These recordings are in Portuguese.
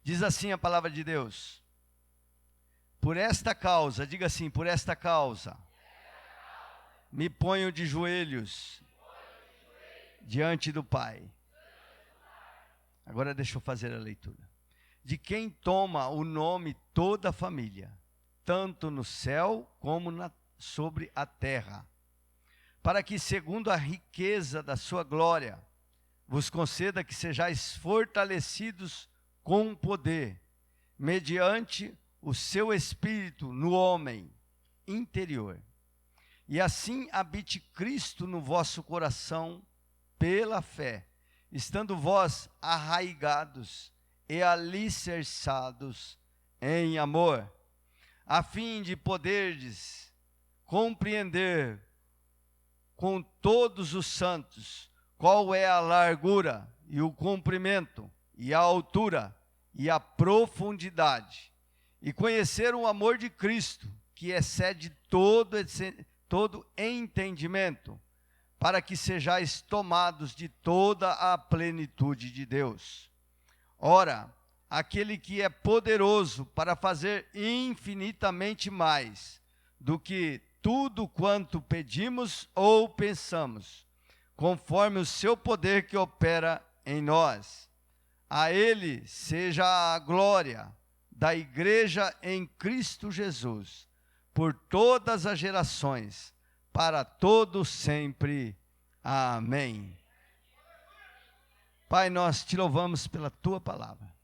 Diz assim a palavra de Deus: por esta causa, diga assim, por esta causa, me ponho de joelhos diante do Pai. Agora deixa eu fazer a leitura. De quem toma o nome toda a família, tanto no céu como sobre a terra, para que, segundo a riqueza da sua glória, vos conceda que sejais fortalecidos com poder, mediante o seu Espírito no homem interior. E assim habite Cristo no vosso coração pela fé, estando vós arraigados e alicerçados em amor, a fim de poderdes compreender com todos os santos qual é a largura e o comprimento e a altura e a profundidade, e conhecer o amor de Cristo, que excede todo entendimento, para que sejais tomados de toda a plenitude de Deus. Ora, aquele que é poderoso para fazer infinitamente mais do que tudo quanto pedimos ou pensamos, conforme o seu poder que opera em nós. A Ele seja a glória da igreja em Cristo Jesus, por todas as gerações, para todos sempre. Amém. Pai, nós te louvamos pela tua palavra.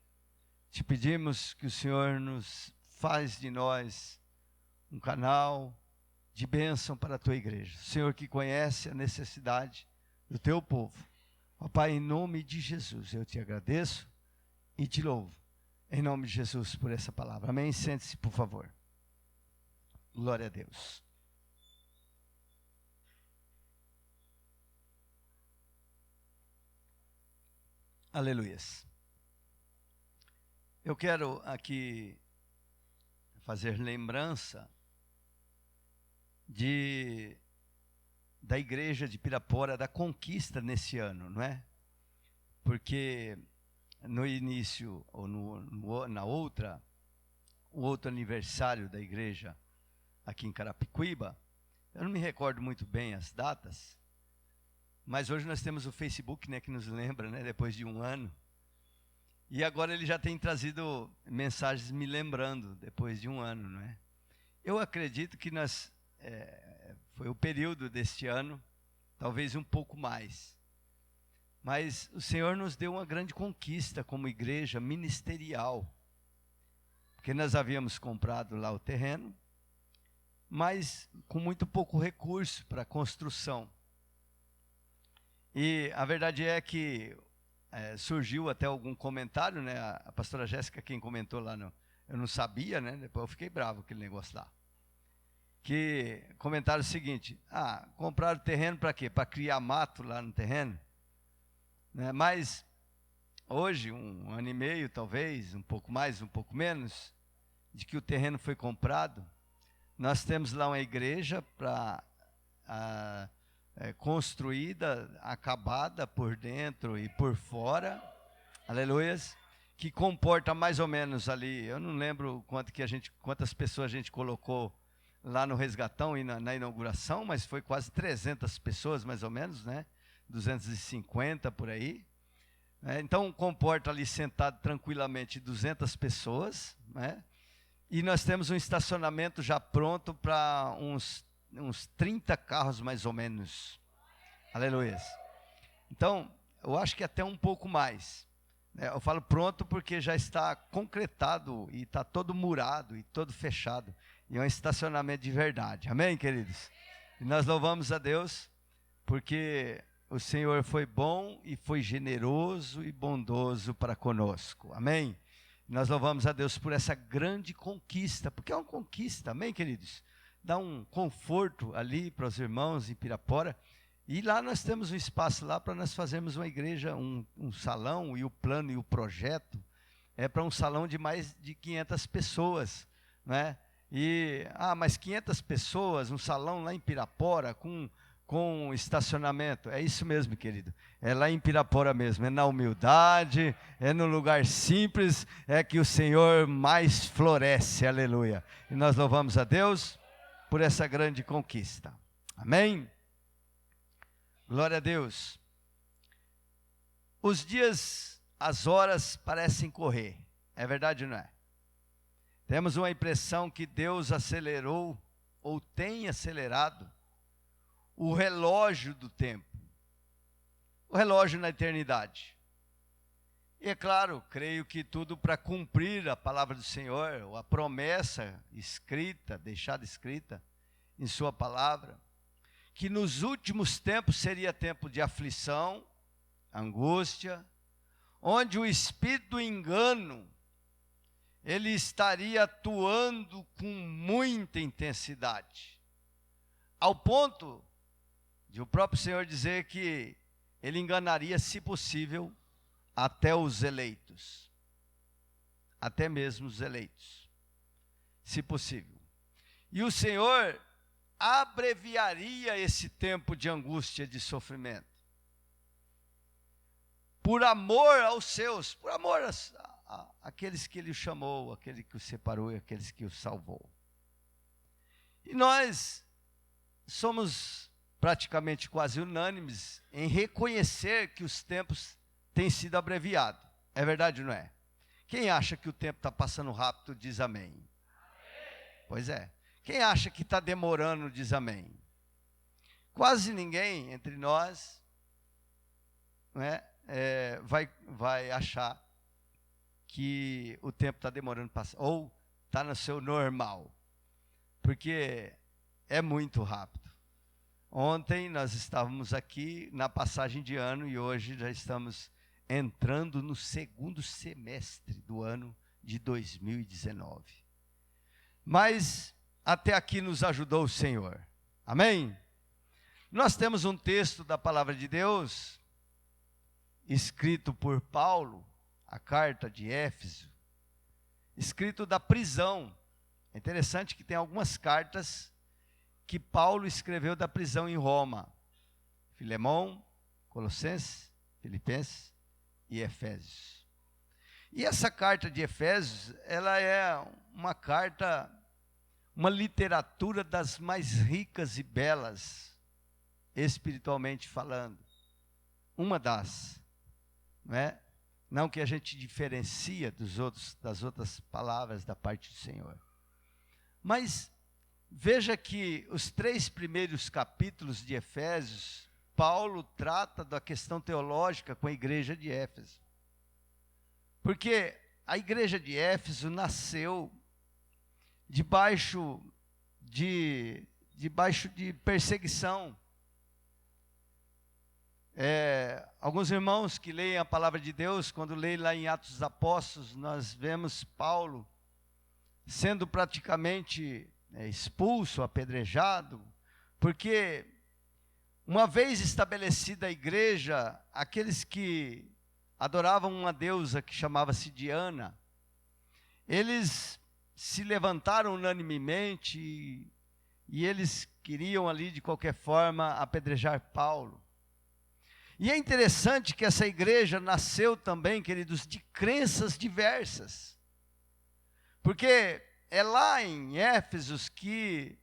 Te pedimos que o Senhor nos faz de nós um canal de bênção para a tua igreja. O Senhor que conhece a necessidade do teu povo. Ó Pai, em nome de Jesus, eu te agradeço e te louvo. Em nome de Jesus por essa palavra. Amém? Sente-se, por favor. Glória a Deus. Aleluias. Eu quero aqui fazer lembrança da igreja de Pirapora, da conquista nesse ano, não é? Porque no início, ou o outro aniversário da igreja aqui em Carapicuíba, eu não me recordo muito bem as datas, mas hoje nós temos o Facebook, né, que nos lembra, né, depois de um ano. E agora ele já tem trazido mensagens me lembrando, depois de um ano, não é? Eu acredito que foi o período deste ano, talvez um pouco mais. Mas o Senhor nos deu uma grande conquista como igreja ministerial. Porque nós havíamos comprado lá o terreno, mas com muito pouco recurso para a construção. E a verdade é que surgiu até algum comentário, né? A pastora Jéssica, quem comentou lá, eu não sabia, né? Depois eu fiquei bravo com aquele negócio lá. Que comentaram o seguinte: compraram terreno para quê? Para criar mato lá no terreno? Né? Mas hoje, um ano e meio talvez, um pouco mais, um pouco menos, de que o terreno foi comprado, nós temos lá uma igreja construída, acabada por dentro e por fora, aleluias, que comporta mais ou menos ali, eu não lembro quantas pessoas a gente colocou lá no Resgatão e na inauguração, mas foi quase 300 pessoas mais ou menos, né? 250 por aí. Então comporta ali sentado tranquilamente 200 pessoas, né? E nós temos um estacionamento já pronto para uns 30 carros mais ou menos. Aleluia. Então, eu acho que até um pouco mais. Eu falo pronto porque já está concretado e está todo murado e todo fechado. E é um estacionamento de verdade. Amém, queridos? E nós louvamos a Deus porque o Senhor foi bom e foi generoso e bondoso para conosco. Amém? Nós louvamos a Deus por essa grande conquista, porque é uma conquista, amém, queridos? Dá um conforto ali para os irmãos em Pirapora. E lá nós temos um espaço lá para nós fazermos uma igreja, um salão, e o plano e o projeto é para um salão de mais de 500 pessoas, né? Mas 500 pessoas, um salão lá em Pirapora, com com estacionamento. É isso mesmo, querido. É lá em Pirapora mesmo. É na humildade, é no lugar simples, é que o Senhor mais floresce. Aleluia. E nós louvamos a Deus por essa grande conquista. Amém? Glória a Deus. Os dias, as horas parecem correr. É verdade ou não é? Temos uma impressão que Deus acelerou ou tem acelerado o relógio do tempo, o relógio na eternidade. E é claro, creio que tudo para cumprir a palavra do Senhor, ou a promessa escrita, deixada escrita em sua palavra, que nos últimos tempos seria tempo de aflição, angústia, onde o espírito do engano, ele estaria atuando com muita intensidade, ao ponto de o próprio Senhor dizer que ele enganaria, se possível, até os eleitos. Até mesmo os eleitos, se possível. E o Senhor abreviaria esse tempo de angústia, de sofrimento. Por amor aos seus, por amor àqueles que ele chamou, aquele que o separou e aqueles que o salvou. E nós somos praticamente quase unânimes em reconhecer que os tempos têm sido abreviados. É verdade ou não é? Quem acha que o tempo está passando rápido, diz amém. Amém. Pois é. Quem acha que está demorando, diz amém. Quase ninguém entre nós, não é, vai achar que o tempo está demorando para passar, ou está no seu normal, porque é muito rápido. Ontem nós estávamos aqui na passagem de ano e hoje já estamos entrando no segundo semestre do ano de 2019. Mas até aqui nos ajudou o Senhor. Amém? Nós temos um texto da palavra de Deus, escrito por Paulo, a carta de Éfeso, escrito da prisão. É interessante que tem algumas cartas que Paulo escreveu da prisão em Roma: Filemão, Colossenses, Filipenses e Efésios. E essa carta de Efésios, ela é uma carta, uma literatura das mais ricas e belas, espiritualmente falando. Uma das, não é? Não que a gente diferencia das outras palavras da parte do Senhor. Mas veja que os 3 primeiros capítulos de Efésios, Paulo trata da questão teológica com a igreja de Éfeso. Porque a igreja de Éfeso nasceu debaixo de perseguição. Alguns irmãos que leem a palavra de Deus, quando leem lá em Atos dos Apóstolos, nós vemos Paulo sendo praticamente expulso, apedrejado, porque uma vez estabelecida a igreja, aqueles que adoravam uma deusa que chamava-se Diana, eles se levantaram unanimemente e eles queriam ali de qualquer forma apedrejar Paulo. E é interessante que essa igreja nasceu também, queridos, de crenças diversas, porque é lá em Éfeso que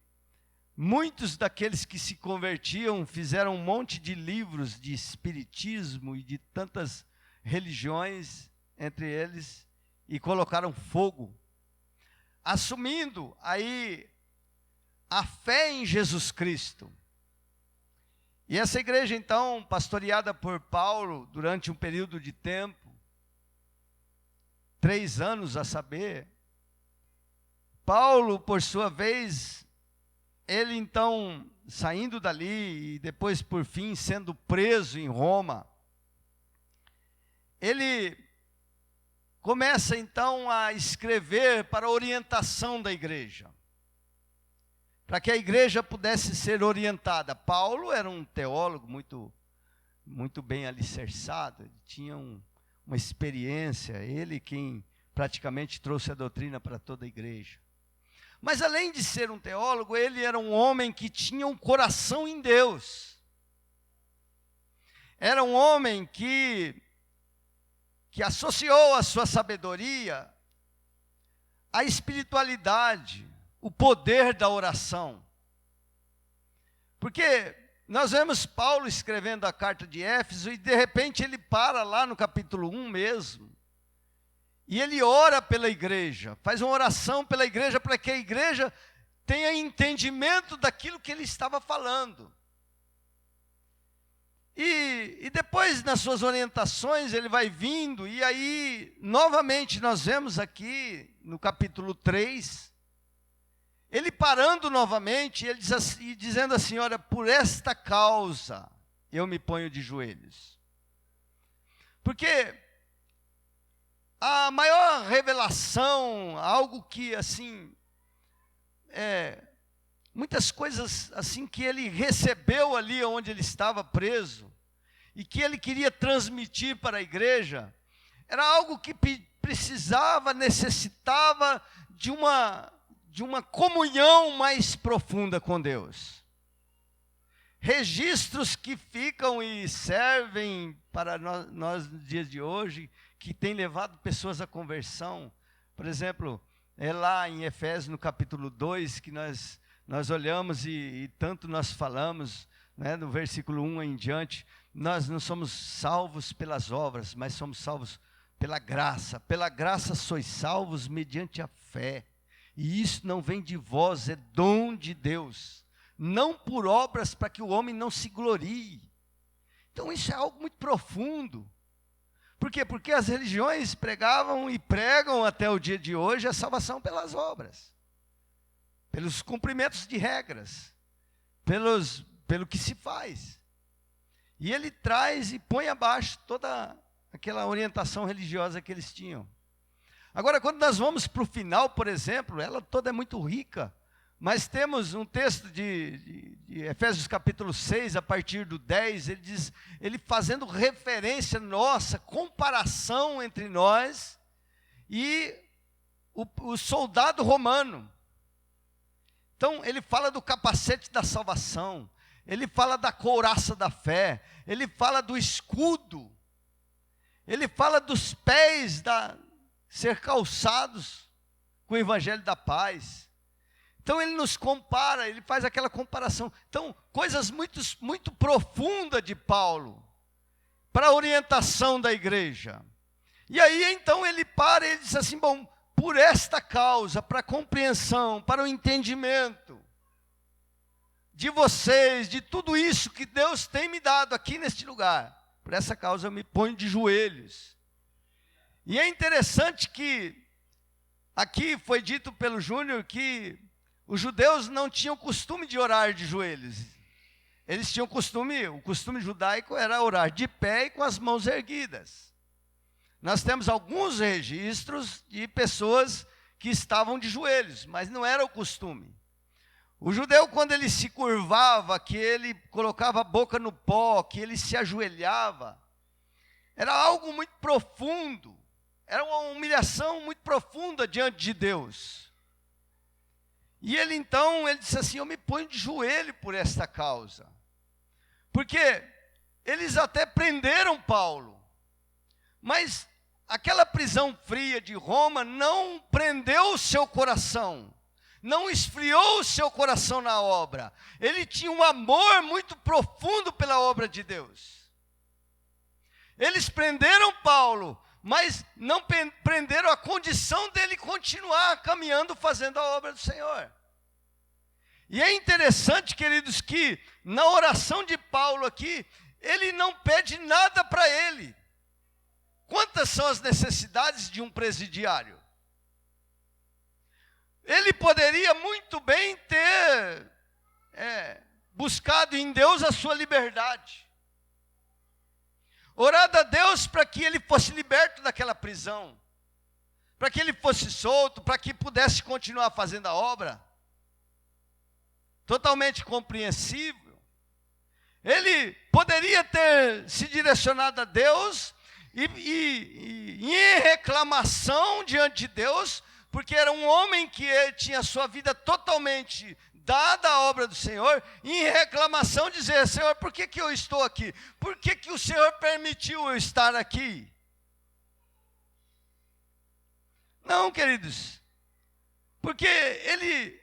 muitos daqueles que se convertiam fizeram um monte de livros de espiritismo e de tantas religiões entre eles e colocaram fogo, assumindo aí a fé em Jesus Cristo. E essa igreja então, pastoreada por Paulo durante um período de tempo, 3 anos a saber, Paulo, por sua vez, ele então, saindo dali e depois, por fim, sendo preso em Roma, ele começa então a escrever para a orientação da igreja, para que a igreja pudesse ser orientada. Paulo era um teólogo muito bem alicerçado, ele tinha uma experiência, ele quem praticamente trouxe a doutrina para toda a igreja. Mas além de ser um teólogo, ele era um homem que tinha um coração em Deus. Era um homem que associou a sua sabedoria à espiritualidade, o poder da oração. Porque nós vemos Paulo escrevendo a carta de Éfeso e de repente ele para lá no capítulo 1 mesmo. E ele ora pela igreja, faz uma oração pela igreja para que a igreja tenha entendimento daquilo que ele estava falando. E depois, nas suas orientações, ele vai vindo, e aí, novamente, nós vemos aqui, no capítulo 3, ele parando novamente, ele diz assim, dizendo assim, olha, por esta causa, eu me ponho de joelhos. Porque a maior revelação, algo que, assim, muitas coisas assim que ele recebeu ali onde ele estava preso e que ele queria transmitir para a igreja, era algo que precisava, necessitava de uma comunhão mais profunda com Deus. Registros que ficam e servem para nós nos dias de hoje, que tem levado pessoas à conversão. Por exemplo, é lá em Efésios, no capítulo 2, que nós olhamos e tanto nós falamos, né, no versículo 1 em diante, nós não somos salvos pelas obras, mas somos salvos pela graça. Pela graça sois salvos mediante a fé. E isso não vem de vós, é dom de Deus. Não por obras para que o homem não se glorie. Então isso é algo muito profundo. Por quê? Porque as religiões pregavam e pregam até o dia de hoje a salvação pelas obras. Pelos cumprimentos de regras. Pelo que se faz. E ele traz e põe abaixo toda aquela orientação religiosa que eles tinham. Agora, quando nós vamos para o final, por exemplo, ela toda é muito rica. Mas temos um texto de Efésios capítulo 6, a partir do 10, ele diz, ele fazendo referência nossa, comparação entre nós e o soldado romano. Então, ele fala do capacete da salvação, ele fala da couraça da fé, ele fala do escudo, ele fala dos pés ser calçados com o evangelho da paz. Então ele nos compara, ele faz aquela comparação. Então, coisas muito profundas de Paulo, para a orientação da igreja. E aí então ele para e ele diz assim, bom, por esta causa, para a compreensão, para o entendimento de vocês, de tudo isso que Deus tem me dado aqui neste lugar, por essa causa eu me ponho de joelhos. E é interessante que aqui foi dito pelo Júnior que os judeus não tinham costume de orar de joelhos. Eles tinham o costume judaico era orar de pé e com as mãos erguidas. Nós temos alguns registros de pessoas que estavam de joelhos, mas não era o costume. O judeu, quando ele se curvava, que ele colocava a boca no pó, que ele se ajoelhava, era algo muito profundo, era uma humilhação muito profunda diante de Deus. E ele então, ele disse assim, eu me ponho de joelho por esta causa. Porque eles até prenderam Paulo, mas aquela prisão fria de Roma não prendeu o seu coração, não esfriou o seu coração na obra. Ele tinha um amor muito profundo pela obra de Deus. Eles prenderam Paulo, mas não prenderam a condição dele continuar caminhando, fazendo a obra do Senhor. E é interessante, queridos, que na oração de Paulo aqui, ele não pede nada para ele. Quantas são as necessidades de um presidiário? Ele poderia muito bem ter buscado em Deus a sua liberdade. Orado a Deus para que ele fosse liberto daquela prisão. Para que ele fosse solto, para que pudesse continuar fazendo a obra. Totalmente compreensível. Ele poderia ter se direcionado a Deus e em reclamação diante de Deus, porque era um homem que tinha sua vida totalmente dada à obra do Senhor, e em reclamação dizer: Senhor, por que eu estou aqui? Por que o Senhor permitiu eu estar aqui? Não, queridos, porque ele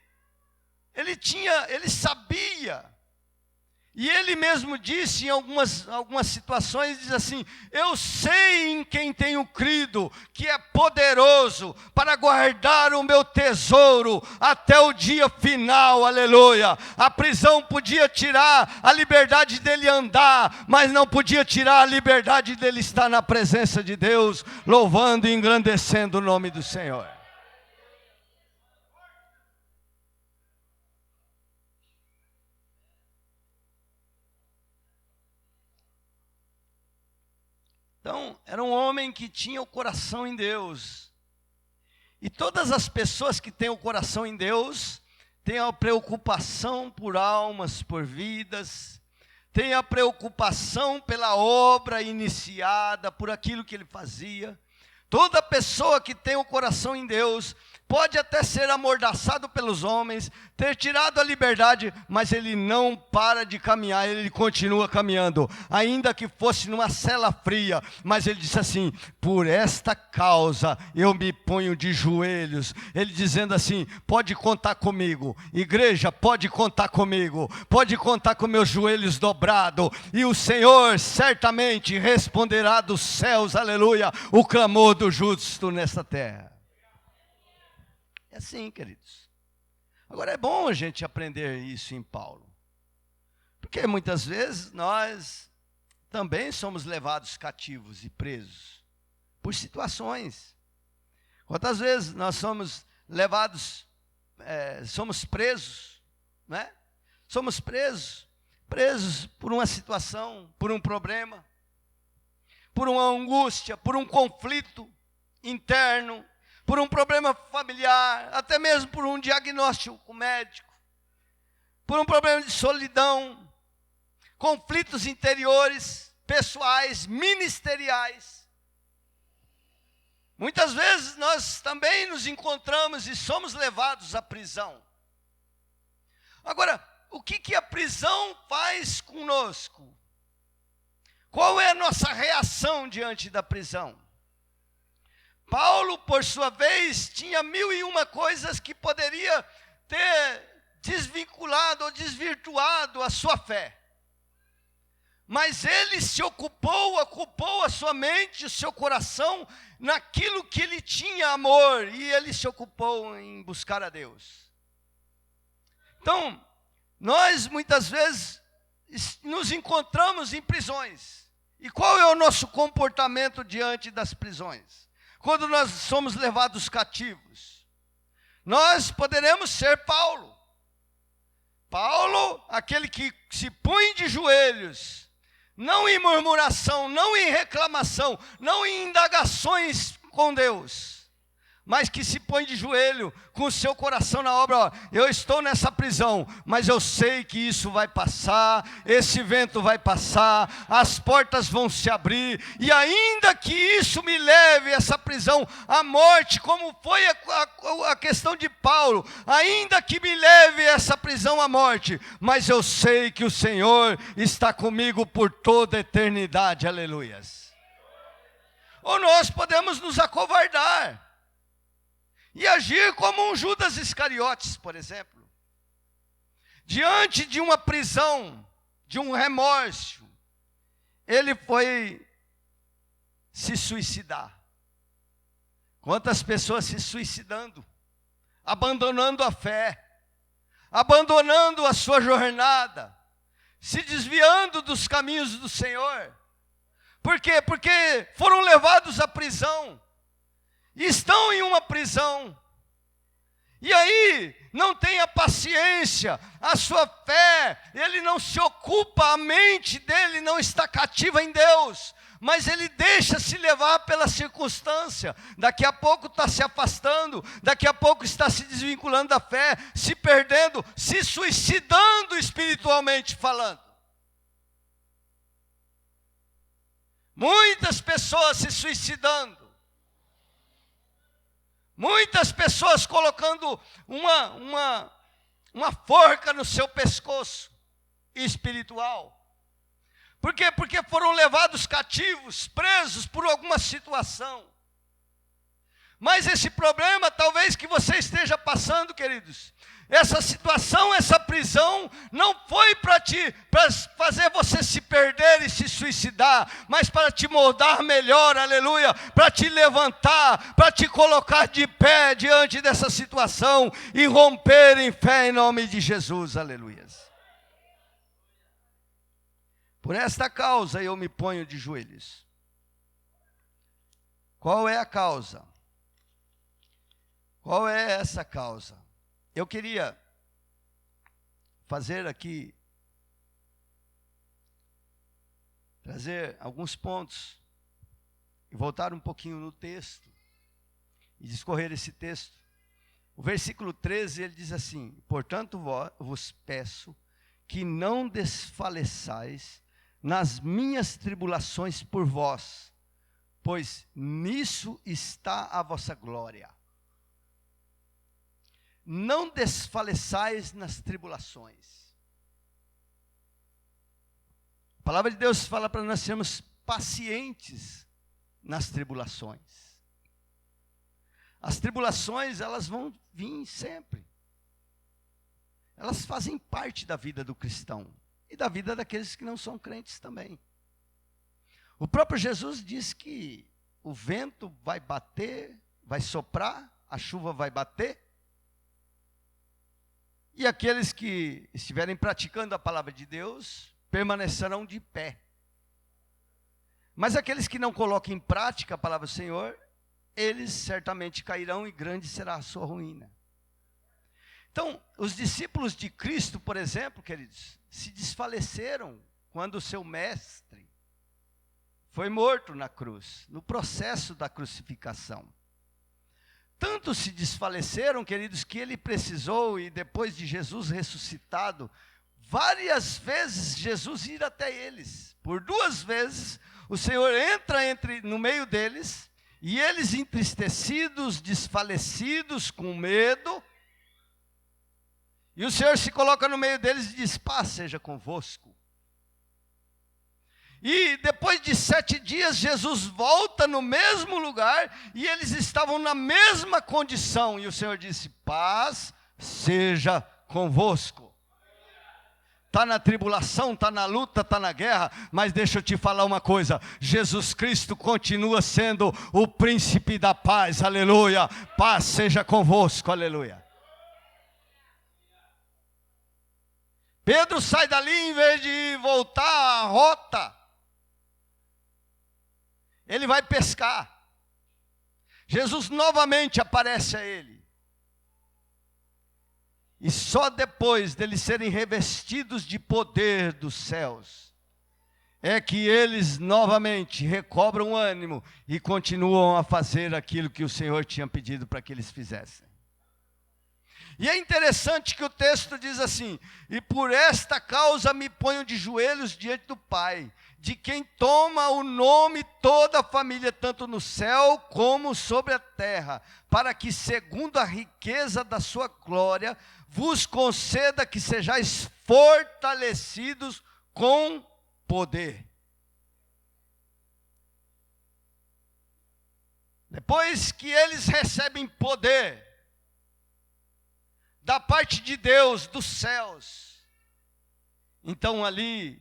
sabia, e ele mesmo disse em algumas situações, diz assim: eu sei em quem tenho crido, que é poderoso para guardar o meu tesouro até o dia final, aleluia. A prisão podia tirar a liberdade dele andar, mas não podia tirar a liberdade dele estar na presença de Deus, louvando e engrandecendo o nome do Senhor. Então, era um homem que tinha o coração em Deus. E todas as pessoas que têm o coração em Deus, têm a preocupação por almas, por vidas, têm a preocupação pela obra iniciada, por aquilo que ele fazia. Toda pessoa que tem o coração em Deus, pode até ser amordaçado pelos homens, ter tirado a liberdade, mas ele não para de caminhar, ele continua caminhando, ainda que fosse numa cela fria. Mas ele disse assim: por esta causa eu me ponho de joelhos. Ele dizendo assim: pode contar comigo, igreja, pode contar comigo, pode contar com meus joelhos dobrados, e o Senhor certamente responderá dos céus, aleluia, o clamor do justo nesta terra. É assim, queridos. Agora é bom a gente aprender isso em Paulo, porque muitas vezes nós também somos levados cativos e presos por situações. Quantas vezes nós somos levados, somos presos, né? Somos presos por uma situação, por um problema, por uma angústia, por um conflito interno, por um problema familiar, até mesmo por um diagnóstico médico, por um problema de solidão, conflitos interiores, pessoais, ministeriais. Muitas vezes nós também nos encontramos e somos levados à prisão. Agora, o que a prisão faz conosco? Qual é a nossa reação diante da prisão? Paulo, por sua vez, tinha 1001 coisas que poderia ter desvinculado ou desvirtuado a sua fé. Mas ele se ocupou a sua mente, o seu coração, naquilo que ele tinha amor, e ele se ocupou em buscar a Deus. Então, nós muitas vezes nos encontramos em prisões. E qual é o nosso comportamento diante das prisões? Quando nós somos levados cativos, nós poderemos ser Paulo. Paulo, aquele que se põe de joelhos, não em murmuração, não em reclamação, não em indagações com Deus, mas que se põe de joelho com o seu coração na obra. Ó, eu estou nessa prisão, mas eu sei que isso vai passar, esse vento vai passar, as portas vão se abrir, e ainda que isso me leve, essa prisão, à morte, como foi a questão de Paulo, ainda que me leve essa prisão à morte, mas eu sei que o Senhor está comigo por toda a eternidade, aleluias. Ou nós podemos nos acovardar e agir como um Judas Iscariotes, por exemplo. Diante de uma prisão, de um remorso, ele foi se suicidar. Quantas pessoas se suicidando, abandonando a fé, abandonando a sua jornada, se desviando dos caminhos do Senhor. Por quê? Porque foram levados à prisão, estão em uma prisão, e aí não tem a paciência, a sua fé, ele não se ocupa, a mente dele não está cativa em Deus, mas ele deixa se levar pela circunstância. Daqui a pouco está se afastando, daqui a pouco está se desvinculando da fé, se perdendo, se suicidando espiritualmente falando. Muitas pessoas se suicidando, muitas pessoas pessoas colocando uma forca no seu pescoço espiritual. Por quê? Porque foram levados cativos, presos por alguma situação. Mas esse problema, talvez que você esteja passando, queridos, essa situação, essa prisão, não foi para fazer você se perder e se suicidar, mas para te moldar melhor, aleluia, para te levantar, para te colocar de pé diante dessa situação e romper em fé em nome de Jesus, aleluia. Por esta causa eu me ponho de joelhos. Qual é a causa? Qual é essa causa? Eu queria fazer aqui, trazer alguns pontos e voltar um pouquinho no texto e discorrer esse texto. O versículo 13, ele diz assim: portanto vos peço que não desfaleçais nas minhas tribulações por vós, pois nisso está a vossa glória. Não desfaleçais nas tribulações. A palavra de Deus fala para nós sermos pacientes nas tribulações. As tribulações, elas vão vir sempre. Elas fazem parte da vida do cristão e da vida daqueles que não são crentes também. O próprio Jesus diz que o vento vai bater, vai soprar, a chuva vai bater, e aqueles que estiverem praticando a palavra de Deus permanecerão de pé. Mas aqueles que não colocam em prática a palavra do Senhor, eles certamente cairão e grande será a sua ruína. Então, os discípulos de Cristo, por exemplo, queridos, se desfaleceram quando o seu mestre foi morto na cruz, no processo da crucificação. Tanto se desfaleceram, queridos, que ele precisou, e depois de Jesus ressuscitado, várias vezes Jesus ir até eles. Por 2 vezes, o Senhor entra no meio deles, e eles entristecidos, desfalecidos, com medo, e o Senhor se coloca no meio deles e diz: paz seja convosco. E depois de 7 dias, Jesus volta no mesmo lugar, e eles estavam na mesma condição, e o Senhor disse: paz seja convosco. Está na tribulação, está na luta, está na guerra, mas deixa eu te falar uma coisa: Jesus Cristo continua sendo o príncipe da paz, aleluia. Paz seja convosco, aleluia. Pedro sai dali, em vez de voltar à rota, ele vai pescar. Jesus novamente aparece a ele. E só depois deles serem revestidos de poder dos céus, é que eles novamente recobram o ânimo e continuam a fazer aquilo que o Senhor tinha pedido para que eles fizessem. E é interessante que o texto diz assim: e por esta causa me ponho de joelhos diante do Pai, de quem toma o nome toda a família, tanto no céu como sobre a terra, para que, segundo a riqueza da sua glória, vos conceda que sejais fortalecidos com poder. Depois que eles recebem poder da parte de Deus, dos céus, então ali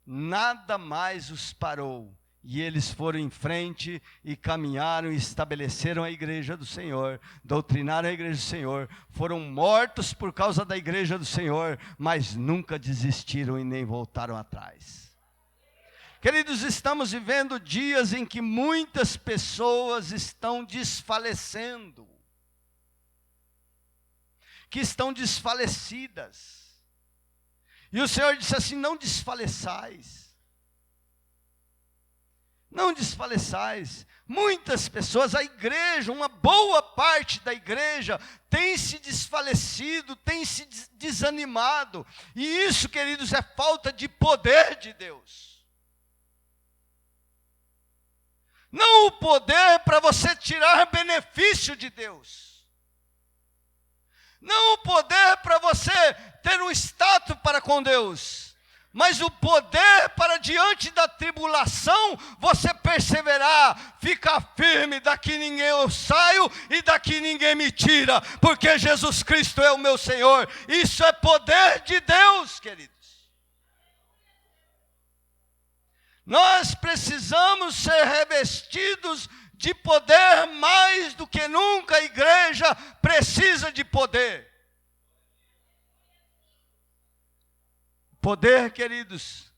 nada mais os parou, e eles foram em frente e caminharam e estabeleceram a igreja do Senhor, doutrinaram a igreja do Senhor, foram mortos por causa da igreja do Senhor, mas nunca desistiram e nem voltaram atrás. Queridos, estamos vivendo dias em que muitas pessoas estão desfalecendo, que estão desfalecidas. E o Senhor disse assim: não desfaleçais. Não desfaleçais. Muitas pessoas, a igreja, uma boa parte da igreja, tem se desfalecido, tem se desanimado. E isso, queridos, é falta de poder de Deus. Não o poder para você tirar benefício de Deus, Não o poder para você ter um status para com Deus, mas o poder para diante da tribulação você perseverar, ficar firme, daqui ninguém eu saio e daqui ninguém me tira, porque Jesus Cristo é o meu Senhor. Isso é poder de Deus, queridos. Nós precisamos ser revestidos de poder mais do que nunca. A igreja precisa de poder. Poder, queridos,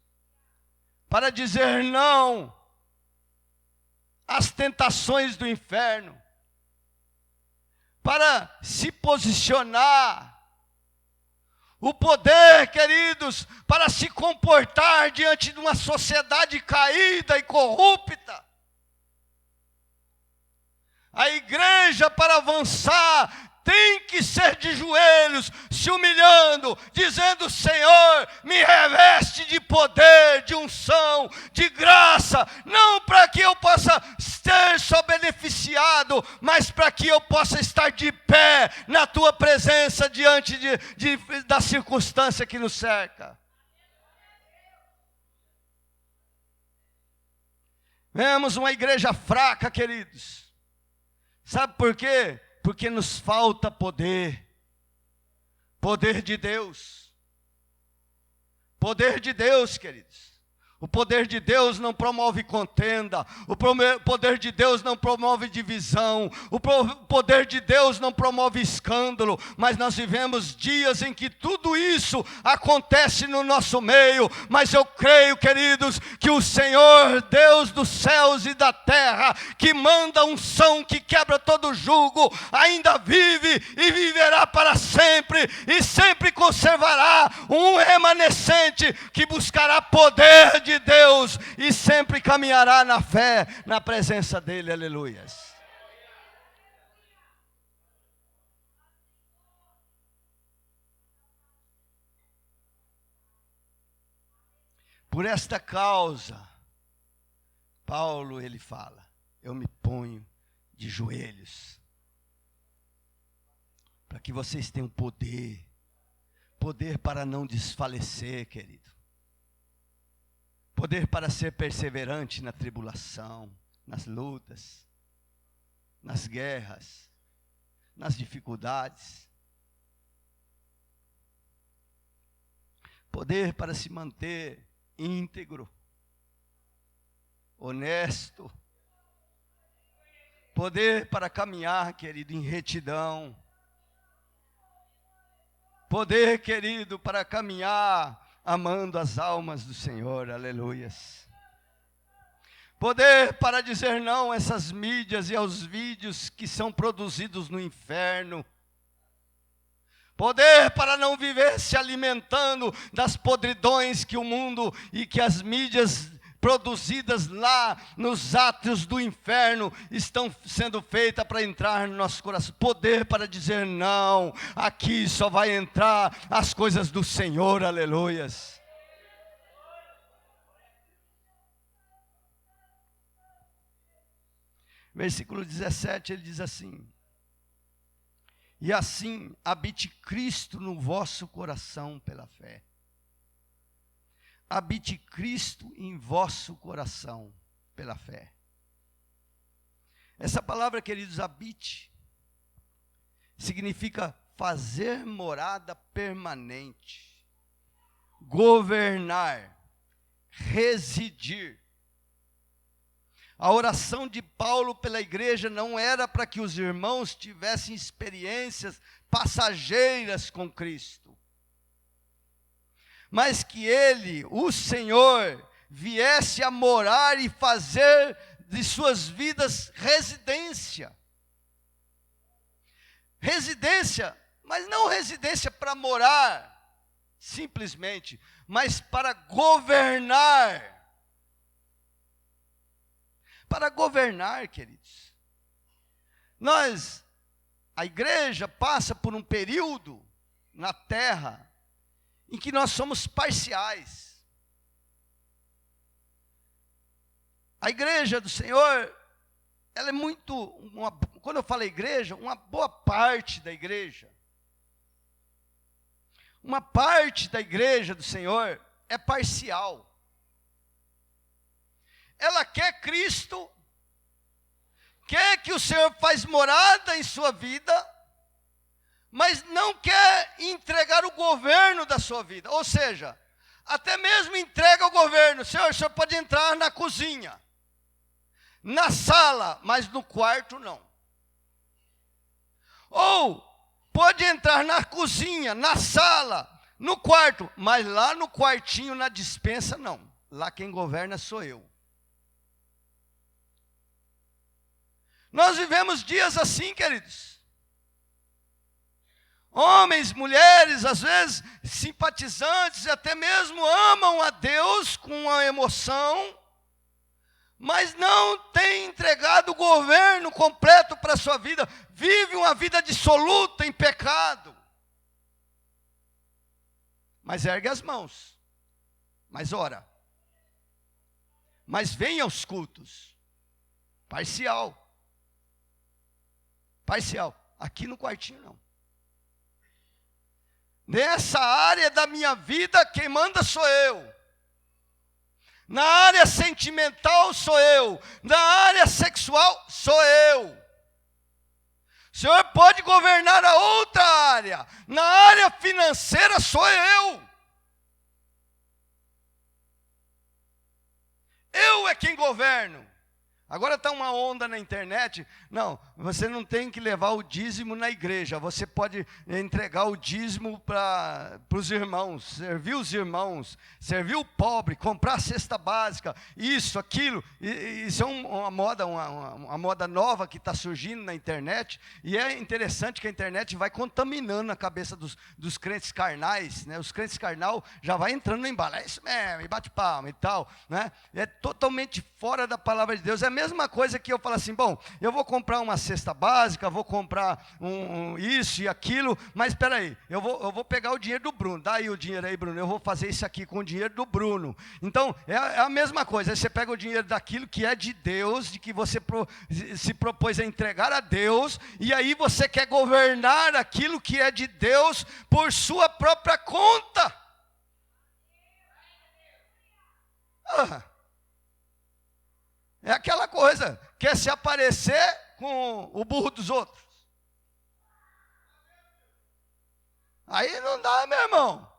para dizer não às tentações do inferno, para se posicionar. O poder, queridos, para se comportar diante de uma sociedade caída e corrupta. A igreja, para avançar, tem que ser de joelhos, se humilhando, dizendo: Senhor, me reveste de poder, de unção, de graça, não para que eu possa ser só beneficiado, mas para que eu possa estar de pé na tua presença diante da circunstância que nos cerca. Vemos uma igreja fraca, queridos. Sabe por quê? Porque nos falta poder. Poder de Deus. Poder de Deus, queridos. O poder de Deus não promove contenda. O poder de Deus não promove divisão. O poder de Deus não promove escândalo. Mas nós vivemos dias em que tudo isso acontece no nosso meio. Mas eu creio, queridos, que o Senhor, Deus dos céus e da terra, que manda unção, que quebra todo jugo, ainda vive e viverá para sempre. E sempre conservará um remanescente que buscará poder de Deus e sempre caminhará na fé, na presença dele. Aleluias. Por esta causa, Paulo ele fala: eu me ponho de joelhos, para que vocês tenham poder, poder para não desfalecer, querido. Poder para ser perseverante na tribulação, nas lutas, nas guerras, nas dificuldades. Poder para se manter íntegro, honesto. Poder para caminhar, querido, em retidão. Poder, querido, para caminhar amando as almas do Senhor, aleluias. Poder para dizer não a essas mídias e aos vídeos que são produzidos no inferno. Poder para não viver se alimentando das podridões que o mundo e que as mídias produzidas lá nos átrios do inferno estão sendo feitas para entrar no nosso coração. Poder para dizer não, aqui só vai entrar as coisas do Senhor, aleluias. Versículo 17, ele diz assim: e assim habite Cristo no vosso coração pela fé. Habite Cristo em vosso coração pela fé. Essa palavra, queridos, habite, significa fazer morada permanente, governar, residir. A oração de Paulo pela igreja não era para que os irmãos tivessem experiências passageiras com Cristo, mas que ele, o Senhor, viesse a morar e fazer de suas vidas residência. Residência, mas não residência para morar, simplesmente, mas para governar. Para governar, queridos. A igreja passa por um período na terra em que nós somos parciais. A igreja do Senhor, ela é muito, quando eu falo igreja, uma boa parte da igreja uma parte da igreja do Senhor é parcial. Ela quer Cristo, quer que o Senhor faz morada em sua vida, mas não quer entregar o governo da sua vida. Ou seja, até mesmo entrega o governo. Senhor, o senhor pode entrar na cozinha, na sala, mas no quarto não. Ou pode entrar na cozinha, na sala, no quarto, mas lá no quartinho, na despensa, não. Lá quem governa sou eu. Nós vivemos dias assim, queridos. Homens, mulheres, às vezes simpatizantes, até mesmo amam a Deus com a emoção, mas não têm entregado o governo completo para a sua vida. Vive uma vida dissoluta em pecado. Mas ergue as mãos, mas ora, mas vem aos cultos. Parcial. Parcial. Aqui no quartinho não. Nessa área da minha vida, quem manda sou eu. Na área sentimental sou eu. Na área sexual sou eu. O Senhor pode governar a outra área. Na área financeira sou eu. Eu é quem governo. Agora está uma onda na internet. Não, você não tem que levar o dízimo na igreja. Você pode entregar o dízimo para os irmãos, servir os irmãos, servir o pobre, comprar a cesta básica, isso, aquilo. Isso é uma moda nova que está surgindo na internet. E é interessante que a internet vai contaminando a cabeça dos crentes carnais, né? Os crentes carnal já vai entrando no embalo. É isso mesmo, e bate palma e tal, né? É totalmente fora da palavra de Deus. É a mesma coisa que eu falo assim, bom, eu vou comprar uma cesta básica, vou comprar isso e aquilo, mas espera aí, eu vou pegar o dinheiro do Bruno. Dá aí o dinheiro aí, Bruno, eu vou fazer isso aqui com o dinheiro do Bruno. Então, é a mesma coisa. Aí você pega o dinheiro daquilo que é de Deus, de que você se propôs a entregar a Deus, e aí você quer governar aquilo que é de Deus por sua própria conta. É aquela coisa, quer se aparecer com o burro dos outros. Aí não dá, meu irmão.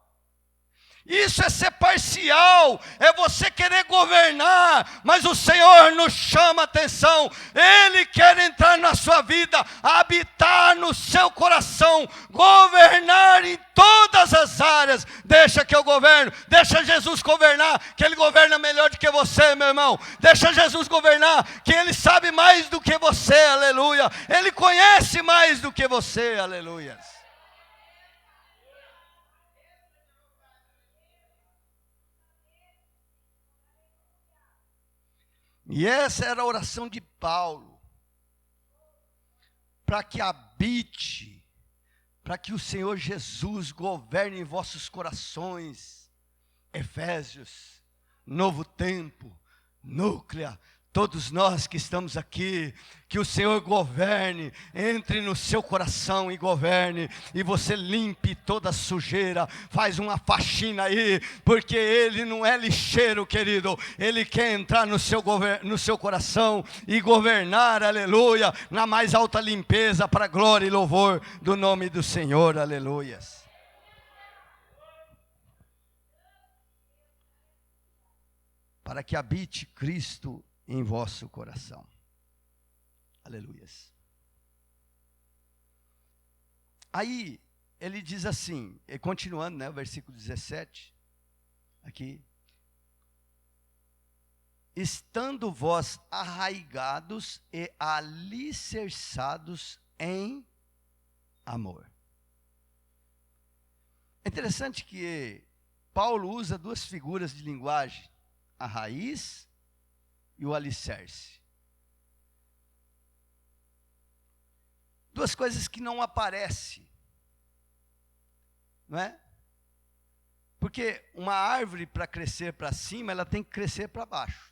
Isso é ser parcial, é você querer governar, mas o Senhor nos chama a atenção. Ele quer entrar na sua vida, habitar no seu coração, governar em todas as áreas. Deixa que eu governo, deixa Jesus governar, que Ele governa melhor do que você, meu irmão. Deixa Jesus governar, que Ele sabe mais do que você, aleluia. Ele conhece mais do que você, aleluia. E essa era a oração de Paulo, para que habite, para que o Senhor Jesus governe em vossos corações. Efésios, Novo Tempo, Núclea, todos nós que estamos aqui, que o Senhor governe, entre no seu coração e governe, e você limpe toda a sujeira, faz uma faxina aí, porque Ele não é lixeiro, querido, Ele quer entrar no seu coração e governar, aleluia, na mais alta limpeza, para a glória e louvor do nome do Senhor, aleluias. Para que habite Cristo em vosso coração. Aleluias. Aí, ele diz assim, continuando, né, o versículo 17, aqui. Estando vós arraigados e alicerçados em amor. É interessante que Paulo usa duas figuras de linguagem, a raiz e o alicerce. Duas coisas que não aparecem, não é? Porque uma árvore, para crescer para cima, ela tem que crescer para baixo.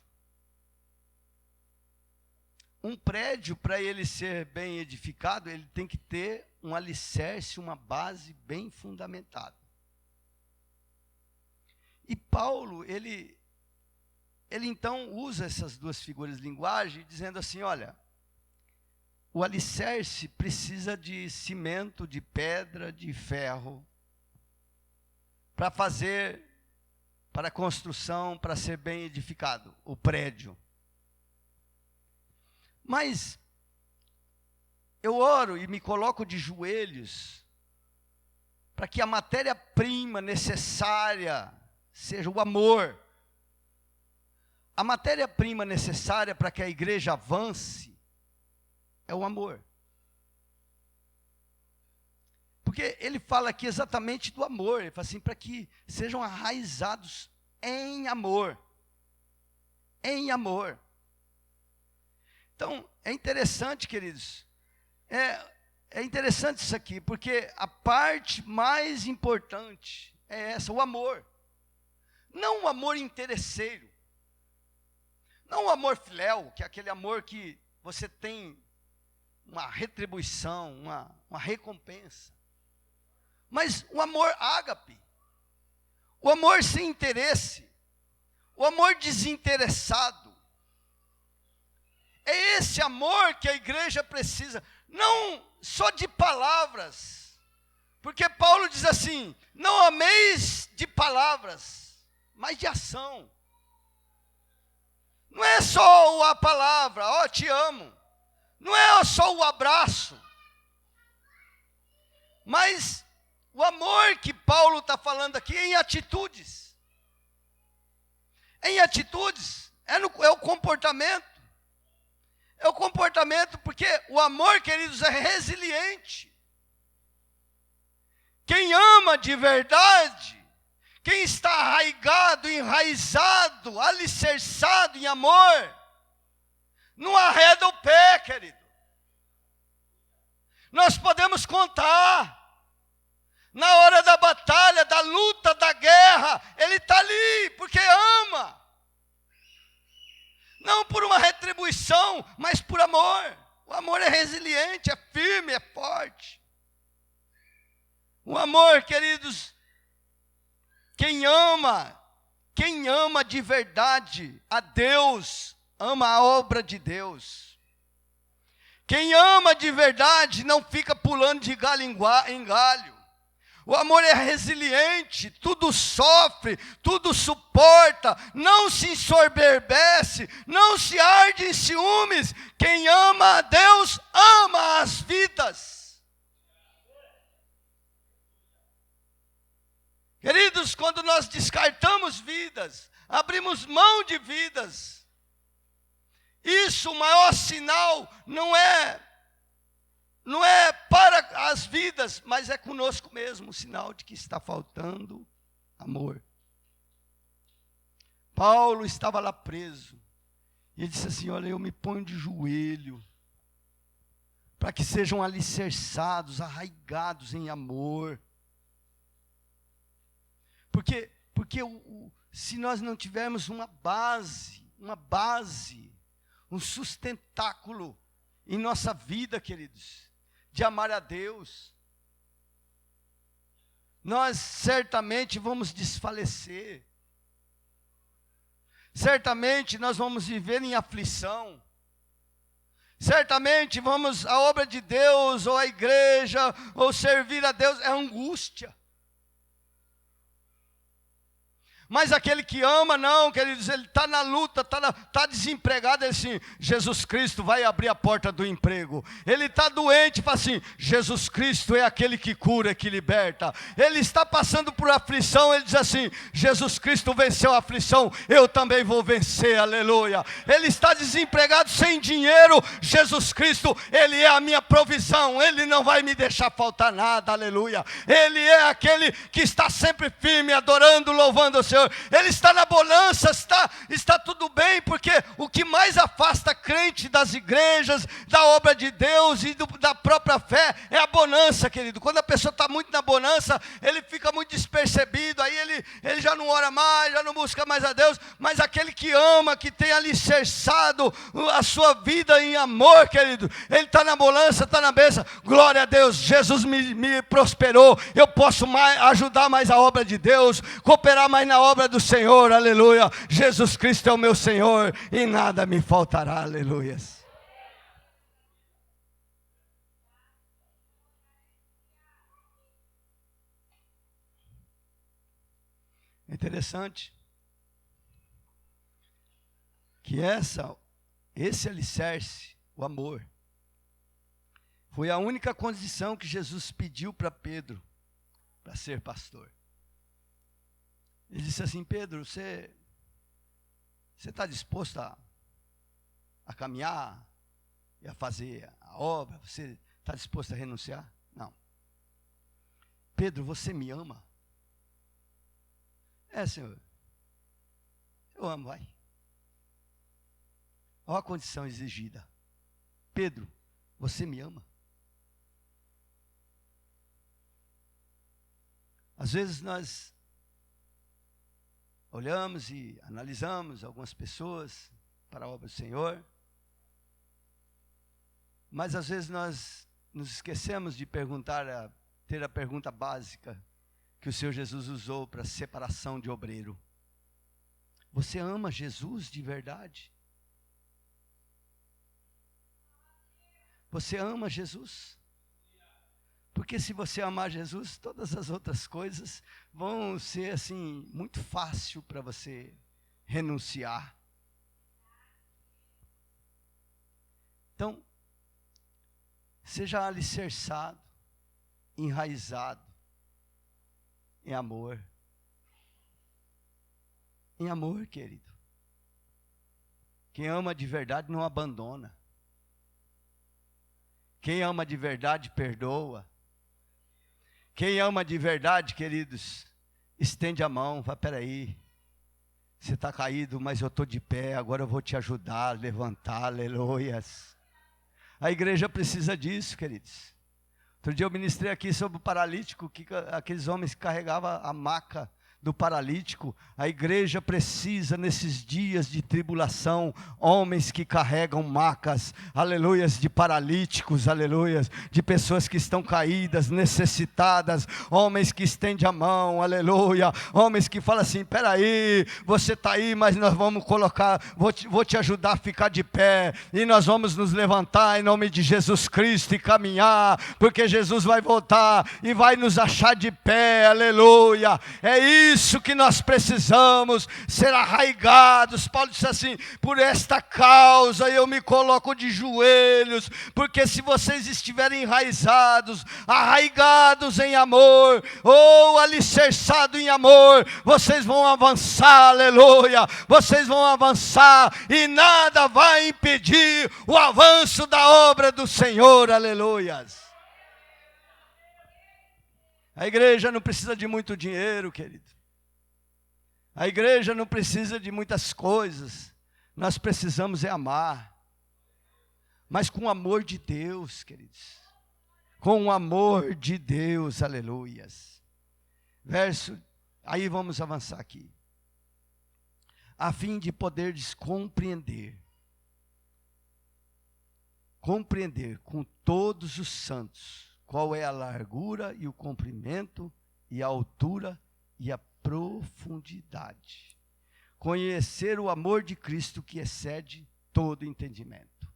Um prédio, para ele ser bem edificado, ele tem que ter um alicerce, uma base bem fundamentada. E Paulo, ele então usa essas duas figuras de linguagem, dizendo assim, olha, o alicerce precisa de cimento, de pedra, de ferro, para a construção, para ser bem edificado, o prédio. Mas eu oro e me coloco de joelhos para que a matéria-prima necessária seja o amor. A matéria-prima necessária para que a igreja avance é o amor. Porque ele fala aqui exatamente do amor. Ele fala assim, para que sejam arraizados em amor. Em amor. Então, é interessante, queridos. É interessante isso aqui, porque a parte mais importante é essa, o amor. Não o amor interesseiro. Não o amor filéu, que é aquele amor que você tem uma retribuição, uma recompensa. Mas o amor ágape, o amor sem interesse, o amor desinteressado. É esse amor que a igreja precisa, não só de palavras. Porque Paulo diz assim, não ameis de palavras, mas de ação. Não é só a palavra, ó, te amo. Não é só o abraço. Mas o amor que Paulo está falando aqui é em atitudes. Em atitudes, é o comportamento. É o comportamento, porque o amor, queridos, é resiliente. Quem ama de verdade, quem está arraigado, enraizado, alicerçado em amor, não arreda o pé, querido. Nós podemos contar. Na hora da batalha, da luta, da guerra, ele está ali, porque ama. Não por uma retribuição, mas por amor. O amor é resiliente, é firme, é forte. O amor, queridos, quem ama de verdade a Deus, ama a obra de Deus. Quem ama de verdade não fica pulando de galho em galho. O amor é resiliente, tudo sofre, tudo suporta, não se ensoberbece, não se arde em ciúmes. Quem ama a Deus, ama as vidas. Queridos, quando nós descartamos vidas, abrimos mão de vidas, isso, o maior sinal, não é para as vidas, mas é conosco mesmo, o sinal de que está faltando amor. Paulo estava lá preso, e ele disse assim, olha, eu me ponho de joelho, para que sejam alicerçados, arraigados em amor. Porque se nós não tivermos uma base, um sustentáculo em nossa vida, queridos, de amar a Deus, nós certamente vamos desfalecer, certamente nós vamos viver em aflição, certamente a obra de Deus, ou a igreja, ou servir a Deus é angústia. Mas aquele que ama, não, queridos, ele está na luta, está desempregado, ele assim, Jesus Cristo vai abrir a porta do emprego. Ele está doente, fala assim, Jesus Cristo é aquele que cura, que liberta. Ele está passando por aflição, ele diz assim, Jesus Cristo venceu a aflição, eu também vou vencer, aleluia. Ele está desempregado, sem dinheiro, Jesus Cristo, ele é a minha provisão, ele não vai me deixar faltar nada, aleluia. Ele é aquele que está sempre firme, adorando, louvando o Senhor. Ele está na bonança, está tudo bem, porque o que mais afasta crente das igrejas, da obra de Deus e da própria fé, é a bonança, querido. Quando a pessoa está muito na bonança, ele fica muito despercebido, aí ele já não ora mais, já não busca mais a Deus, mas aquele que ama, que tem alicerçado a sua vida em amor, querido, ele está na bonança, está na bênção, glória a Deus, Jesus me prosperou, eu posso ajudar mais a obra de Deus, cooperar mais na obra obra do Senhor, aleluia. Jesus Cristo é o meu Senhor e nada me faltará, aleluia. É interessante que esse alicerce, o amor, foi a única condição que Jesus pediu para Pedro para ser pastor. Ele disse assim: Pedro, você está disposto a caminhar e a fazer a obra? Você está disposto a renunciar? Não. Pedro, você me ama? É, Senhor. Eu amo, vai. Olha a condição exigida. Pedro, você me ama? Às vezes nós olhamos e analisamos algumas pessoas para a obra do Senhor, mas às vezes nós nos esquecemos de ter a pergunta básica que o Senhor Jesus usou para separação de obreiro. Você ama Jesus de verdade? Você ama Jesus? Porque se você amar Jesus, todas as outras coisas vão ser assim, muito fácil para você renunciar. Então, seja alicerçado, enraizado em amor. Em amor, querido. Quem ama de verdade não abandona. Quem ama de verdade perdoa. Quem ama de verdade, queridos, estende a mão, vai, peraí, você está caído, mas eu estou de pé, agora eu vou te ajudar a levantar, aleluias. A igreja precisa disso, queridos. Outro dia eu ministrei aqui sobre o paralítico, aqueles homens que carregavam a maca do paralítico. A igreja precisa, nesses dias de tribulação, homens que carregam macas, aleluias, de paralíticos, aleluias, de pessoas que estão caídas, necessitadas, homens que estendem a mão, aleluia, homens que falam assim: peraí, você está aí, mas nós vamos colocar, vou te ajudar a ficar de pé, e nós vamos nos levantar em nome de Jesus Cristo e caminhar, porque Jesus vai voltar e vai nos achar de pé, aleluia. É isso que nós precisamos, ser arraigados. Paulo disse assim: por esta causa eu me coloco de joelhos, porque se vocês estiverem enraizados, arraigados em amor, ou alicerçados em amor, vocês vão avançar, aleluia, vocês vão avançar, e nada vai impedir o avanço da obra do Senhor, aleluias. A igreja não precisa de muito dinheiro, querido. A igreja não precisa de muitas coisas. Nós precisamos é amar. Mas com o amor de Deus, queridos. Com o amor de Deus, aleluias. Aí vamos avançar aqui. A fim de poderes compreender com todos os santos qual é a largura e o comprimento e a altura e a profundidade. Conhecer o amor de Cristo que excede todo entendimento.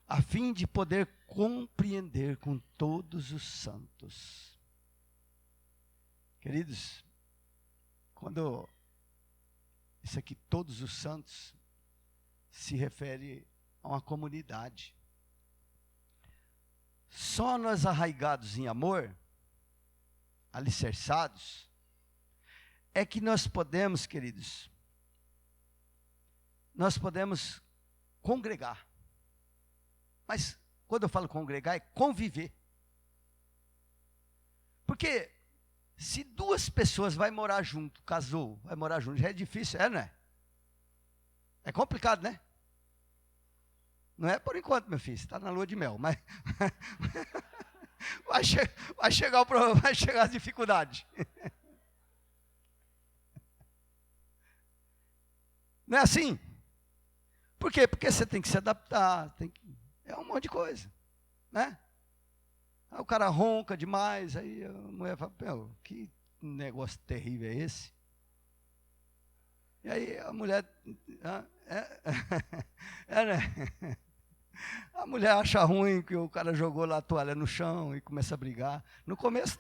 A fim de poder compreender com todos os santos. Queridos, quando isso aqui, todos os santos, se refere a uma comunidade. Só nós arraigados em amor, alicerçados, é que nós podemos, queridos, nós podemos congregar. Mas quando eu falo congregar, é conviver. Porque se duas pessoas vão morar junto, casou, vai morar junto, já é difícil, não é? É complicado, né? Não é por enquanto, meu filho, você está na lua de mel, mas vai chegar o problema, vai chegar as dificuldades. Não é assim? Por quê? Porque você tem que se adaptar, é um monte de coisa, né? Aí o cara ronca demais, aí a mulher fala: que negócio terrível é esse? E aí a mulher, né? A mulher acha ruim que o cara jogou lá a toalha no chão e começa a brigar. No começo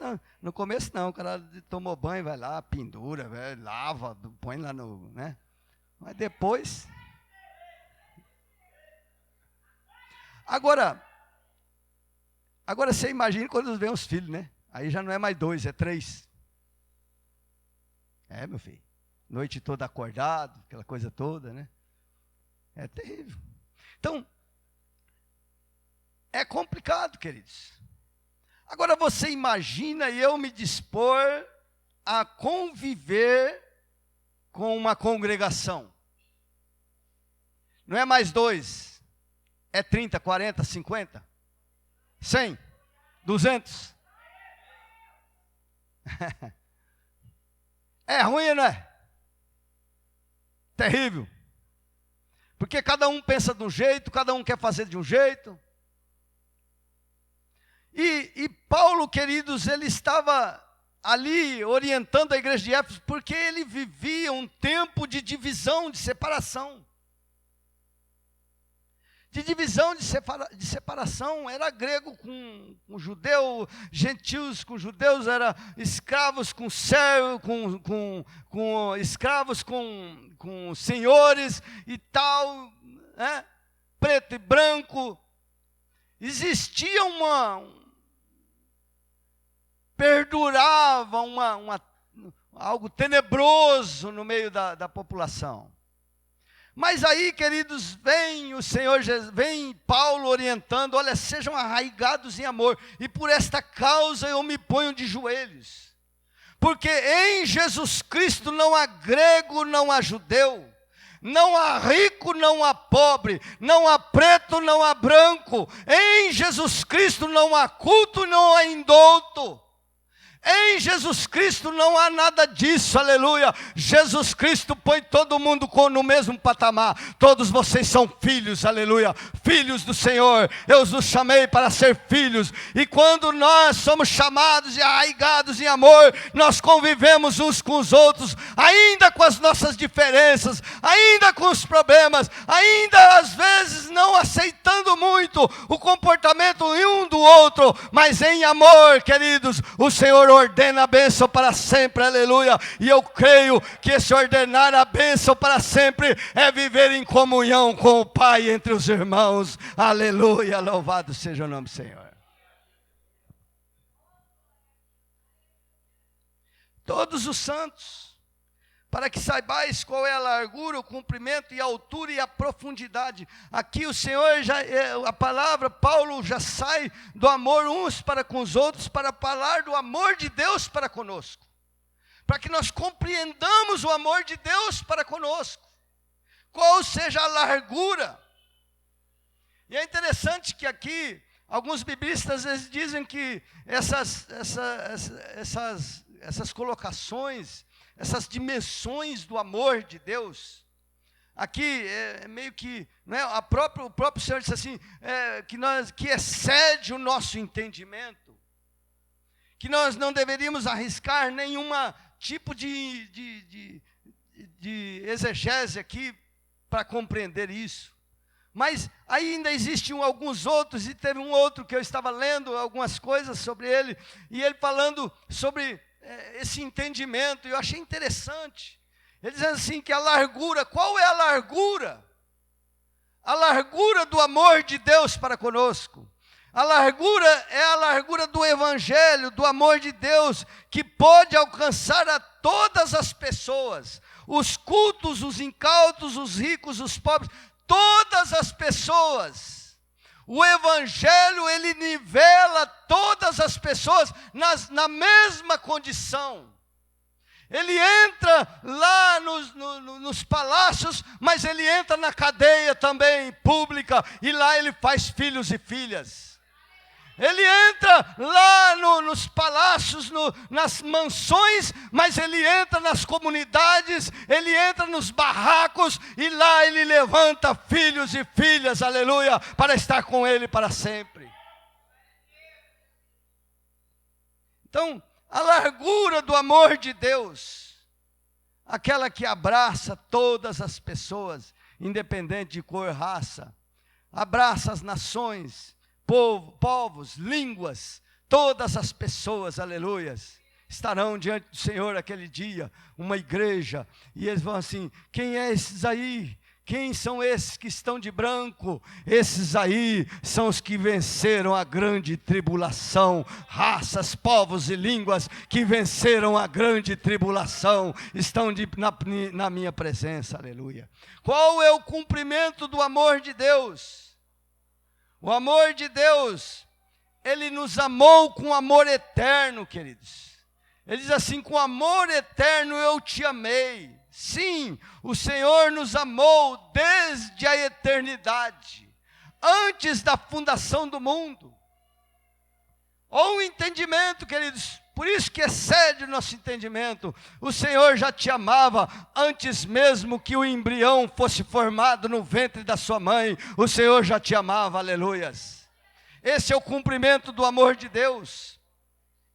não, o cara tomou banho, vai lá, pendura, lava, põe lá no, né? Mas depois... Agora você imagina quando vem os filhos, né? Aí já não é mais 2, é 3. Meu filho. Noite toda acordado, aquela coisa toda, né? É terrível. Então, é complicado, queridos. Agora você imagina eu me dispor a conviver com uma congregação. Não é mais 2, é 30, 40, 50, 100, 200. É ruim, não é? Terrível. Porque cada um pensa de um jeito, cada um quer fazer de um jeito. E Paulo, queridos, ele estava ali orientando a igreja de Éfeso, porque ele vivia um tempo de divisão, de separação. De divisão, de separação, era grego com judeu, gentios com judeus, era escravos com servos, com escravos com senhores e tal, né? Preto e branco. Existia perdurava algo tenebroso no meio da população. Mas aí, queridos, vem o Senhor Jesus, vem Paulo orientando, olha, sejam arraigados em amor, e por esta causa eu me ponho de joelhos, porque em Jesus Cristo não há grego, não há judeu, não há rico, não há pobre, não há preto, não há branco, em Jesus Cristo não há culto, não há indouto. Em Jesus Cristo não há nada disso, aleluia. Jesus Cristo põe todo mundo no mesmo patamar. Todos vocês são filhos, aleluia. Filhos do Senhor. Eu os chamei para ser filhos. E quando nós somos chamados e arraigados em amor, nós convivemos uns com os outros, ainda com as nossas diferenças, ainda com os problemas, ainda às vezes não aceitando muito o comportamento um do outro, mas em amor, queridos, o Senhor ordena a bênção para sempre, aleluia. E eu creio que esse ordenar a bênção para sempre é viver em comunhão com o Pai entre os irmãos, aleluia. Louvado seja o nome do Senhor. Todos os santos, para que saibais qual é a largura, o comprimento e a altura e a profundidade. Aqui o Senhor, a palavra, Paulo já sai do amor uns para com os outros, para falar do amor de Deus para conosco. Para que nós compreendamos o amor de Deus para conosco. Qual seja a largura. E é interessante que aqui, alguns biblistas eles dizem que essas colocações, essas dimensões do amor de Deus, aqui é meio que, né, o próprio Senhor disse assim, que excede o nosso entendimento, que nós não deveríamos arriscar nenhum tipo de exegese aqui para compreender isso. Mas ainda existem alguns outros, e teve um outro que eu estava lendo algumas coisas sobre ele, e ele falando sobre esse entendimento, e eu achei interessante. Ele diz assim que a largura, qual é a largura? A largura do amor de Deus para conosco. A largura é a largura do Evangelho, do amor de Deus, que pode alcançar a todas as pessoas, os cultos, os incautos, os ricos, os pobres, todas as pessoas. O Evangelho, ele nivela todas as pessoas na mesma condição. Ele entra lá nos palácios, mas ele entra na cadeia também pública, e lá ele faz filhos e filhas. Ele entra lá nos palácios, nas mansões, mas ele entra nas comunidades, ele entra nos barracos, e lá ele levanta filhos e filhas, aleluia, para estar com ele para sempre. Então, a largura do amor de Deus, aquela que abraça todas as pessoas, independente de cor, raça, abraça as nações, povos, línguas, todas as pessoas, aleluias, estarão diante do Senhor aquele dia, uma igreja, e eles vão assim: quem é esses aí? Quem são esses que estão de branco? Esses aí são os que venceram a grande tribulação, raças, povos e línguas que venceram a grande tribulação, estão na minha presença, aleluia. Qual é o cumprimento do amor de Deus? O amor de Deus, Ele nos amou com amor eterno, queridos. Ele diz assim: com amor eterno eu te amei. Sim, o Senhor nos amou desde a eternidade, antes da fundação do mundo. Ou um entendimento, queridos, por isso que excede o nosso entendimento. O Senhor já te amava antes mesmo que o embrião fosse formado no ventre da sua mãe. O Senhor já te amava, aleluias. Esse é o cumprimento do amor de Deus.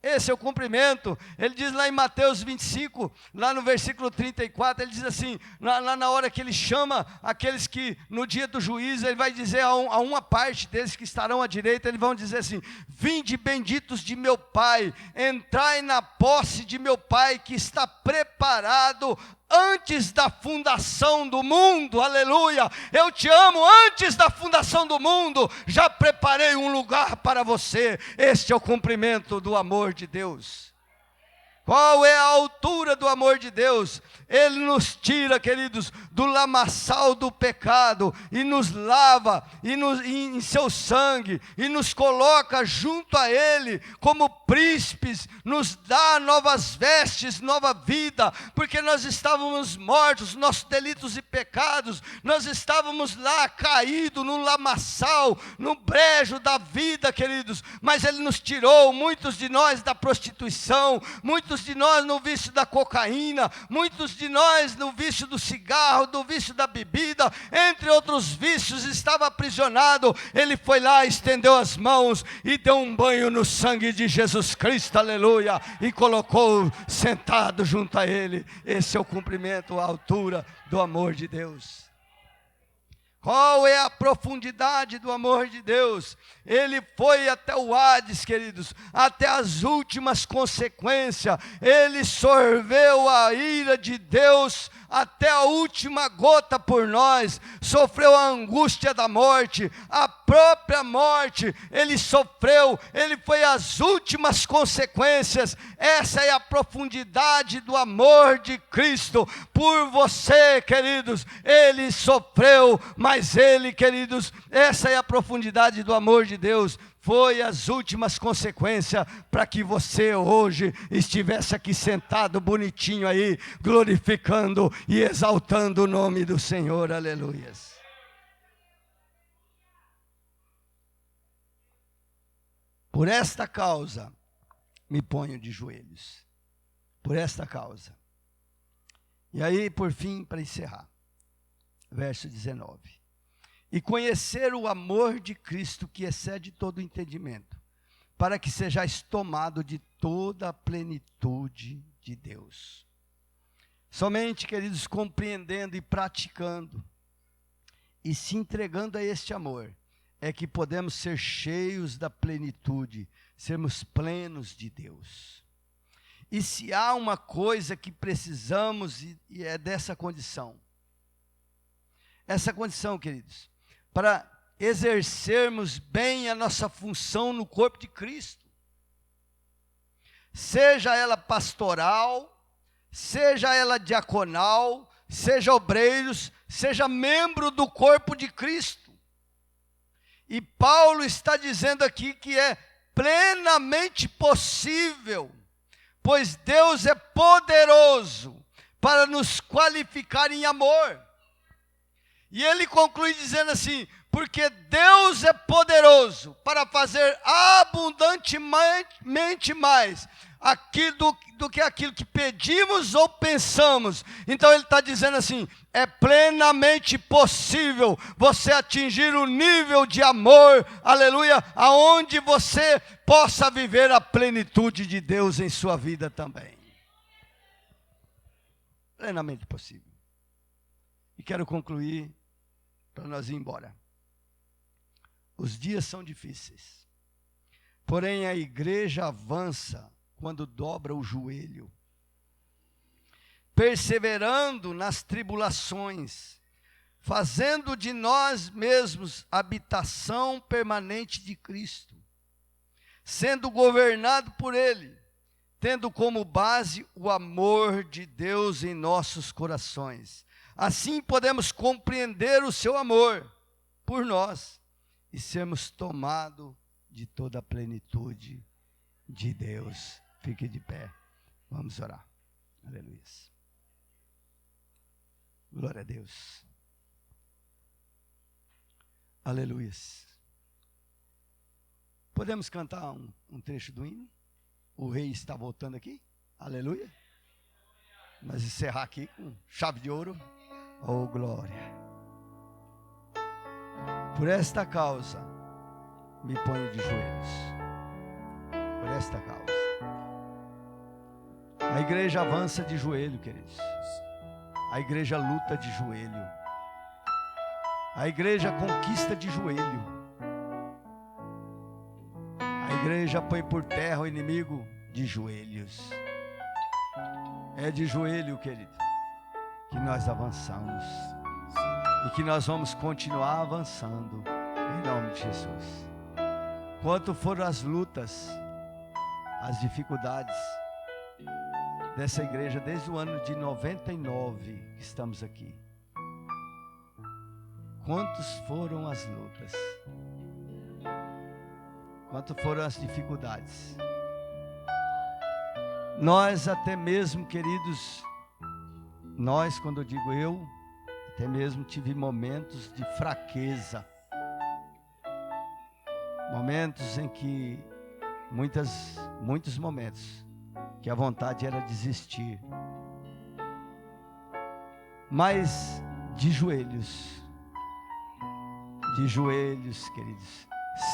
Esse é o cumprimento. Ele diz lá em Mateus 25, lá no versículo 34, ele diz assim, lá na hora que ele chama aqueles que no dia do juízo, ele vai dizer a uma parte deles que estarão à direita, eles vão dizer assim: vinde benditos de meu Pai, entrai na posse de meu Pai, que está preparado antes da fundação do mundo, aleluia. Eu te amo antes da fundação do mundo, já preparei um lugar para você. Este é o cumprimento do amor de Deus. Qual é a altura do amor de Deus? Ele nos tira, queridos, do lamaçal do pecado, e nos lava em seu sangue, e nos coloca junto a Ele, como príncipes, nos dá novas vestes, nova vida, porque nós estávamos mortos, nossos delitos e pecados, nós estávamos lá caídos no lamaçal, no brejo da vida, queridos, mas Ele nos tirou, muitos de nós da prostituição, muitos de nós no vício da cocaína, muitos de nós no vício do cigarro, do vício da bebida, entre outros vícios, estava aprisionado. Ele foi lá, estendeu as mãos e deu um banho no sangue de Jesus Cristo, aleluia, e colocou sentado junto a Ele. Esse é o cumprimento, a altura do amor de Deus. Qual é a profundidade do amor de Deus? Ele foi até o Hades, queridos, até as últimas consequências. Ele sorveu a ira de Deus até a última gota por nós, sofreu a angústia da morte, a própria morte, Ele sofreu, Ele foi às últimas consequências. Essa é a profundidade do amor de Cristo por você, queridos. Ele sofreu, mas Ele, queridos, essa é a profundidade do amor de Deus. Foi as últimas consequências para que você hoje estivesse aqui sentado bonitinho aí, glorificando e exaltando o nome do Senhor, aleluias. Por esta causa me ponho de joelhos, por esta causa. E aí, por fim, para encerrar, verso 19. E conhecer o amor de Cristo, que excede todo o entendimento, para que sejais tomado de toda a plenitude de Deus. Somente, queridos, compreendendo e praticando, e se entregando a este amor, é que podemos ser cheios da plenitude, sermos plenos de Deus. E se há uma coisa que precisamos, e é dessa condição, essa condição, queridos, para exercermos bem a nossa função no corpo de Cristo, seja ela pastoral, seja ela diaconal, seja obreiros, seja membro do corpo de Cristo. E Paulo está dizendo aqui que é plenamente possível, pois Deus é poderoso para nos qualificar em amor. E ele conclui dizendo assim: porque Deus é poderoso para fazer abundantemente mais do que aquilo que pedimos ou pensamos. Então ele está dizendo assim: é plenamente possível você atingir o nível de amor, aleluia, aonde você possa viver a plenitude de Deus em sua vida também. plenamente possível. E quero concluir para nós ir embora. Os dias são difíceis, porém a igreja avança quando dobra o joelho, perseverando nas tribulações, fazendo de nós mesmos habitação permanente de Cristo, sendo governado por Ele, tendo como base o amor de Deus em nossos corações. Assim podemos compreender o seu amor por nós e sermos tomados de toda a plenitude de Deus. Fique de pé, vamos orar. Aleluia. Glória a Deus. Aleluia. Podemos cantar um trecho do hino? O rei está voltando aqui. Aleluia. Mas encerrar aqui com chave de ouro. Oh, glória. Por esta causa, me ponho de joelhos. Por esta causa. A igreja avança de joelho, queridos. A igreja luta de joelho. A igreja conquista de joelho. A igreja põe por terra o inimigo de joelhos. É de joelho, querido, que nós avançamos. E que nós vamos continuar avançando, em nome de Jesus. Quanto foram as lutas, as dificuldades dessa igreja desde o ano de 99 que estamos aqui. Quantas foram as lutas? Quanto foram as dificuldades? Nós até mesmo, queridos, nós, quando eu digo eu, até mesmo tive momentos de fraqueza. Momentos em que, muitos momentos, que a vontade era desistir. Mas de joelhos, queridos,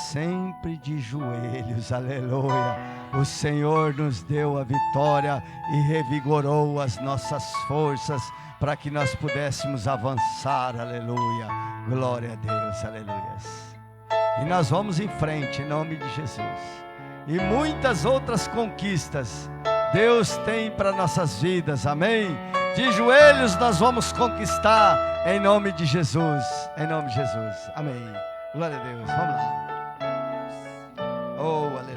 sempre de joelhos, aleluia. O Senhor nos deu a vitória e revigorou as nossas forças para que nós pudéssemos avançar, aleluia. Glória a Deus, aleluia. E nós vamos em frente, em nome de Jesus. E muitas outras conquistas Deus tem para nossas vidas, amém? De joelhos nós vamos conquistar, em nome de Jesus, amém. Glória a Deus, vamos lá. Oh, aleluia.